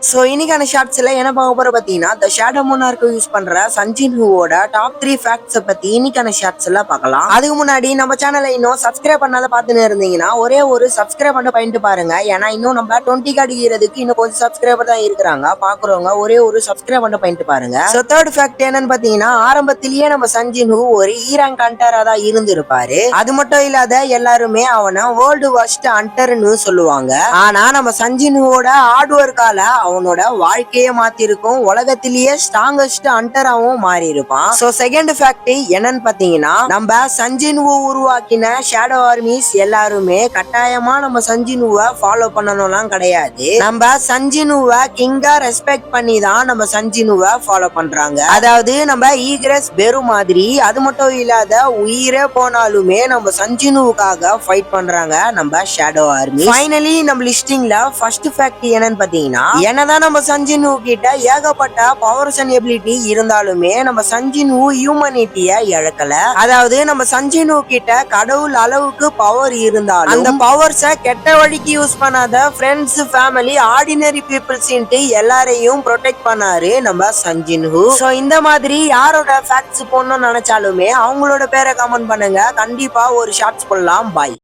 So இன்னைக்கான ஷார்ட்ஸ்ல என்ன பார்க்க போற பாத்தீங்கன்னா த ஷேடோ மோனார்க் யூஸ் பண்ற சஞ்சின் ஹூவோட டாப் 3 ஃபேக்ட்ஸ் பத்தி இன்னைக்கான ஷார்ட்ஸ்ல பார்க்கலாம். அதுக்கு முன்னாடி நம்ம சேனலை இன்னும் சப்ஸ்கிரைப் பண்ணாத பார்த்துன்னு இருந்தீங்கன்னா ஒரே ஒரு சப்ஸ்கிரைப் பண்ண பண்ணிட்டு பாருங்க. ஏன்னா இன்னும் நம்ம 20 அடிக்கிறதுக்கு இன்னும் கொஞ்சம் சப்ஸ்கிரைபர் தான் இருக்கிறாங்க. பாக்குறவங்க ஒரே ஒரு சப்ஸ்கிரைப் பண்ண பண்ணிட்டு பாருங்க. சோ தேர்ட் ஃபேக்ட் என்னன்னு பாத்தீங்கன்னா ஆரம்பத்திலேயே நம்ம சஞ்சின் ஹூ ஒரு ஈரான் ஹண்டரா தான் இருந்திருப்பாரு. அது மட்டும் இல்லாத எல்லாருமே அவனை வேர்ல்டு வர்ஸ்ட் ஹண்டர்னு சொல்லுவாங்க. ஆனா நம்ம சஞ்சின் ஹூவோட ஹார்ட் ஒர்க்கால அவனோட வாழ்க்கையே மாத்தி இருக்கும். உலகத்திலேயே ஸ்ட்ராங்கஸ்ட் ஹண்டராவும் மாறி இருப்பான். சோ செகண்ட் ஃபேக்ட் என்னன்னு பாத்தீங்கன்னா நம்ம சஞ்சின் ஹூ உருவாக்கின ஷேடோ ஆர்மிஸ் எல்லாருமே கட்டாயமா நம்ம சஞ்சின் ஹூவை ஃபாலோ பண்ணணும்லாம் கிடையாது. நம்ம சஞ்சின் ஹூவை கிங்கா ரெஸ்பெக்ட் பண்ணி தான் நம்ம சஞ்சின் ஹூவை ஃபாலோ பண்றாங்க. அதாவது நம்ம ஈக்ரஸ் பெரு மாதிரி. அது மட்டும் இல்லாத உயிரே போனாலுமே நம்ம சஞ்சின் ஹூக்காக ஃபைட் பண்றாங்க நம்ம ஷேடோ ஆர்மி. ஃபைனலி நம்ம லிஸ்டிங்ல ஃபர்ஸ்ட் ஃபேக்ட் என்னன்னு பாத்தீங்கன்னா என்னதான் நம்ம சஞ்சின் ஹூ கிட்ட ஏகப்பட்ட பவர்ஸ் அண்ட் எபிலிட்டி இருந்தாலுமே நம்ம சஞ்சின் ஹூ ஹியூமனிட்டிய இழக்கல. அதாவது நம்ம சஞ்சின் ஹூ கிட்ட கடவுள் அளவுக்கு பவர் இருந்தாலும் அந்த பவர்ஸ கெட்ட வழிக்கு யூஸ் பண்ணாத ஃப்ரெண்ட்ஸ், ஃபேமிலி, ஆர்டினரி பீப்புள்ஸ் எல்லாரையும் ப்ரொடெக்ட் பண்ணாரு நம்ம சஞ்சின் ஹூ. சோ இந்த மாதிரி யாரோட ஃபேக்ட்ஸ் போடணும்னு நினைச்சாலுமே அவங்களோட பேரை கமெண்ட் பண்ணுங்க. கண்டிப்பா ஒரு ஷார்ட்ஸ் போடலாம். பாய்.